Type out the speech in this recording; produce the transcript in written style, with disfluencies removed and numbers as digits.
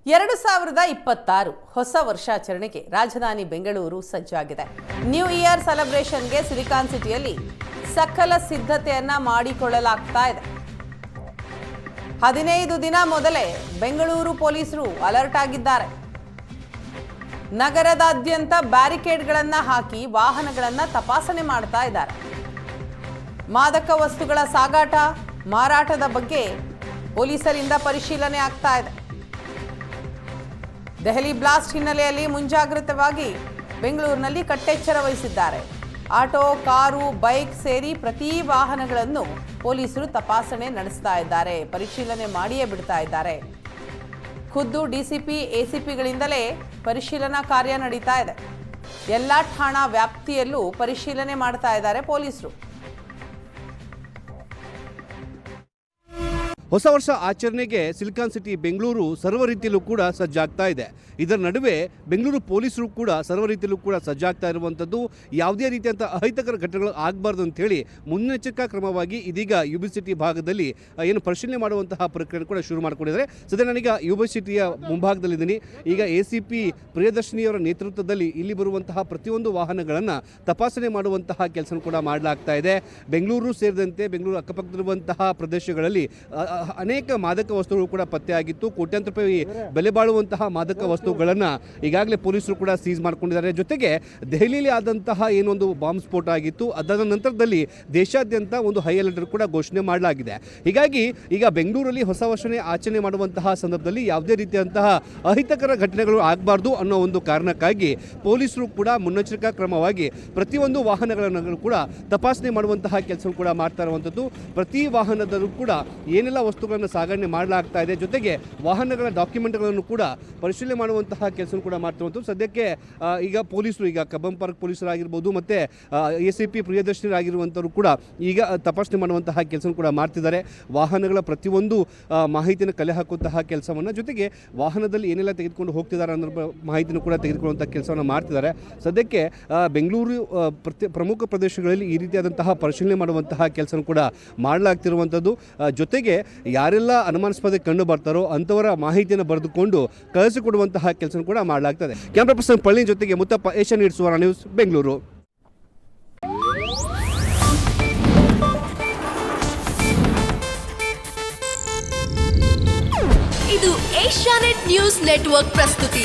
2026 ಹೊಸ ವರ್ಷಾಚರಣೆಗೆ ರಾಜಧಾನಿ ಬೆಂಗಳೂರು ಸಜ್ಜಾಗಿದೆ. ನ್ಯೂ ಇಯರ್ ಸೆಲೆಬ್ರೇಷನ್ಗೆ ಸಿಲಿಕಾನ್ ಸಿಟಿಯಲ್ಲಿ ಸಕಲ ಸಿದ್ಧತೆಯನ್ನ ಮಾಡಿಕೊಳ್ಳಲಾಗ್ತಾ ಇದೆ. 15 ದಿನ ಮೊದಲೇ ಬೆಂಗಳೂರು ಪೊಲೀಸರು ಅಲರ್ಟ್ ಆಗಿದ್ದಾರೆ. ನಗರದಾದ್ಯಂತ ಬ್ಯಾರಿಕೇಡ್ಗಳನ್ನು ಹಾಕಿ ವಾಹನಗಳನ್ನು ತಪಾಸಣೆ ಮಾಡ್ತಾ ಇದ್ದಾರೆ. ಮಾದಕ ವಸ್ತುಗಳ ಸಾಗಾಟ, ಮಾರಾಟದ ಬಗ್ಗೆ ಪೊಲೀಸರಿಂದ ಪರಿಶೀಲನೆ ಆಗ್ತಾ ಇದೆ. ದೆಹಲಿ ಬ್ಲಾಸ್ಟ್ ಹಿನ್ನೆಲೆಯಲ್ಲಿ ಮುಂಜಾಗ್ರತವಾಗಿ ಬೆಂಗಳೂರಿನಲ್ಲಿ ಕಟ್ಟೆಚ್ಚರ ವಹಿಸಿದ್ದಾರೆ. ಆಟೋ, ಕಾರು, ಬೈಕ್ ಸೇರಿ ಪ್ರತಿ ವಾಹನಗಳನ್ನು ಪೊಲೀಸರು ತಪಾಸಣೆ ನಡೆಸ್ತಾ ಇದ್ದಾರೆ, ಪರಿಶೀಲನೆ ಮಾಡಿಯೇ ಬಿಡ್ತಾ ಇದ್ದಾರೆ. ಖುದ್ದು ಡಿಸಿಪಿ, ಎಸಿಪಿಗಳಿಂದಲೇ ಪರಿಶೀಲನಾ ಕಾರ್ಯ ನಡೀತಾ ಇದೆ. ಎಲ್ಲ ಠಾಣಾ ವ್ಯಾಪ್ತಿಯಲ್ಲೂ ಪರಿಶೀಲನೆ ಮಾಡ್ತಾ ಇದ್ದಾರೆ ಪೊಲೀಸರು. ಹೊಸ ವರ್ಷ ಆಚರಣೆಗೆ ಸಿಲಿಕಾನ್ ಸಿಟಿ ಬೆಂಗಳೂರು ಸರ್ವ ರೀತಿಯಲ್ಲೂ ಕೂಡ ಸಜ್ಜಾಗ್ತಾ ಇದೆ. ಇದರ ನಡುವೆ ಬೆಂಗಳೂರು ಪೊಲೀಸರು ಕೂಡ ಸರ್ವ ರೀತಿಯಲ್ಲೂ ಕೂಡ ಸಜ್ಜಾಗ್ತಾ ಇರುವಂಥದ್ದು. ಯಾವುದೇ ರೀತಿಯಂಥ ಅಹಿತಕರ ಘಟನೆಗಳು ಆಗಬಾರ್ದು ಅಂತೇಳಿ ಮುನ್ನೆಚ್ಚರಿಕಾ ಕ್ರಮವಾಗಿ ಇದೀಗ ಯುಬಿ ಸಿಟಿ ಭಾಗದಲ್ಲಿ ಏನು ಪರಿಶೀಲನೆ ಮಾಡುವಂತಹ ಪ್ರಕ್ರಿಯೆ ಕೂಡ ಶುರು ಮಾಡಿಕೊಂಡಿದ್ದಾರೆ. ಸದ್ಯ ನಾನೀಗ ಯುಬಿ ಸಿಟಿಯ ಮುಂಭಾಗದಲ್ಲಿದ್ದೀನಿ. ಈಗ ACP ಪ್ರಿಯದರ್ಶಿನಿಯವರ ನೇತೃತ್ವದಲ್ಲಿ ಇಲ್ಲಿ ಬರುವಂತಹ ಪ್ರತಿಯೊಂದು ವಾಹನಗಳನ್ನು ತಪಾಸಣೆ ಮಾಡುವಂತಹ ಕೆಲಸ ಕೂಡ ಮಾಡಲಾಗ್ತಾ ಇದೆ. ಬೆಂಗಳೂರು ಸೇರಿದಂತೆ ಬೆಂಗಳೂರು ಅಕ್ಕಪಕ್ಕದಲ್ಲಿರುವಂತಹ ಪ್ರದೇಶಗಳಲ್ಲಿ ಅನೇಕ ಮಾದಕ ವಸ್ತುಗಳು ಕೂಡ ಪತ್ತೆಯಾಗಿತ್ತು. ಕೋಟ್ಯಾಂತರ ರೂಪಾಯಿ ಬೆಲೆ ಬಾಳುವಂತಹ ಮಾದಕ ವಸ್ತುಗಳನ್ನು ಈಗಾಗಲೇ ಪೊಲೀಸರು ಕೂಡ ಸೀಸ್ ಮಾಡಿಕೊಂಡಿದ್ದಾರೆ. ಜೊತೆಗೆ ದೆಹಲಿಯಲ್ಲಿ ಆದಂತಹ ಏನೊಂದು ಬಾಂಬ್ ಸ್ಫೋಟ ಆಗಿತ್ತು, ಅದರ ನಂತರದಲ್ಲಿ ದೇಶಾದ್ಯಂತ ಒಂದು ಹೈ ಅಲರ್ಟ್ ಕೂಡ ಘೋಷಣೆ ಮಾಡಲಾಗಿದೆ. ಹೀಗಾಗಿ ಈಗ ಬೆಂಗಳೂರಲ್ಲಿ ಹೊಸ ವರ್ಷನೇ ಆಚರಣೆ ಮಾಡುವಂತಹ ಸಂದರ್ಭದಲ್ಲಿ ಯಾವುದೇ ರೀತಿಯಂತಹ ಅಹಿತಕರ ಘಟನೆಗಳು ಆಗಬಾರ್ದು ಅನ್ನೋ ಒಂದು ಕಾರಣಕ್ಕಾಗಿ ಪೊಲೀಸರು ಕೂಡ ಮುನ್ನೆಚ್ಚರಿಕಾ ಕ್ರಮವಾಗಿ ಪ್ರತಿಯೊಂದು ವಾಹನಗಳನ್ನು ಕೂಡ ತಪಾಸಣೆ ಮಾಡುವಂತಹ ಕೆಲಸ ಕೂಡ ಮಾಡ್ತಾ ಇರುವಂಥದ್ದು. ಪ್ರತಿ ವಾಹನದಲ್ಲೂ ಕೂಡ ಏನೆಲ್ಲ ವಸ್ತುಗಳನ್ನು ಸಾಗಣೆ ಮಾಡಲಾಗ್ತಾ ಇದೆ, ಜೊತೆಗೆ ವಾಹನಗಳ ಡಾಕ್ಯುಮೆಂಟ್ಗಳನ್ನು ಕೂಡ ಪರಿಶೀಲನೆ ಮಾಡುವಂತಹ ಕೆಲಸ ಕೂಡ ಮಾಡ್ತಿರುವಂಥದ್ದು. ಸದ್ಯಕ್ಕೆ ಈಗ ಪೊಲೀಸರು, ಈಗ ಕಬ್ಬನ್ ಪಾರ್ಕ್ ಪೊಲೀಸರಾಗಿರ್ಬೋದು ಮತ್ತು ACP ಪ್ರಿಯದರ್ಶಿನಿಯಾಗಿರುವಂಥವರು ಕೂಡ ಈಗ ತಪಾಸಣೆ ಮಾಡುವಂತಹ ಕೆಲಸ ಕೂಡ ಮಾಡ್ತಿದ್ದಾರೆ. ವಾಹನಗಳ ಪ್ರತಿಯೊಂದು ಮಾಹಿತಿಯನ್ನು ಕಲೆ ಹಾಕುವಂತಹ ಕೆಲಸವನ್ನು, ಜೊತೆಗೆ ವಾಹನದಲ್ಲಿ ಏನೆಲ್ಲ ತೆಗೆದುಕೊಂಡು ಹೋಗ್ತಿದ್ದಾರೆ ಅನ್ನೋ ಮಾಹಿತಿಯನ್ನು ಕೂಡ ತೆಗೆದುಕೊಳ್ಳುವಂಥ ಕೆಲಸವನ್ನು ಮಾಡ್ತಿದ್ದಾರೆ. ಸದ್ಯಕ್ಕೆ ಬೆಂಗಳೂರು ಪ್ರಮುಖ ಪ್ರದೇಶಗಳಲ್ಲಿ ಈ ರೀತಿಯಾದಂತಹ ಪರಿಶೀಲನೆ ಮಾಡುವಂತಹ ಕೆಲಸ ಕೂಡ ಮಾಡಲಾಗ್ತಿರುವಂಥದ್ದು. ಜೊತೆಗೆ ಯಾರೆಲ್ಲ ಅನುಮಾನಾಸ್ಪದ ಕಂಡು ಬರ್ತಾರೋ ಅಂಥವರ ಮಾಹಿತಿಯನ್ನು ಬರೆದುಕೊಂಡು ಕಳಿಸಿಕೊಡುವಂತಹ ಕೆಲಸ ಕೂಡ ಮಾಡಲಾಗ್ತದೆ. ಕ್ಯಾಮ್ರಾ ಪರ್ಸನ್ ಪಳ್ಳಿ ಜೊತೆಗೆ ಮುತ್ತಪ್ಪ, ಏಷ್ಯನ್ ನೀಡ್ಸ್ ಸುವರ್ಣ ನ್ಯೂಸ್, ಬೆಂಗಳೂರು. ಇದು ಏಷ್ಯಾನೆಟ್ ನ್ಯೂಸ್ ನೆಟ್ವರ್ಕ್ ಪ್ರಸ್ತುತಿ.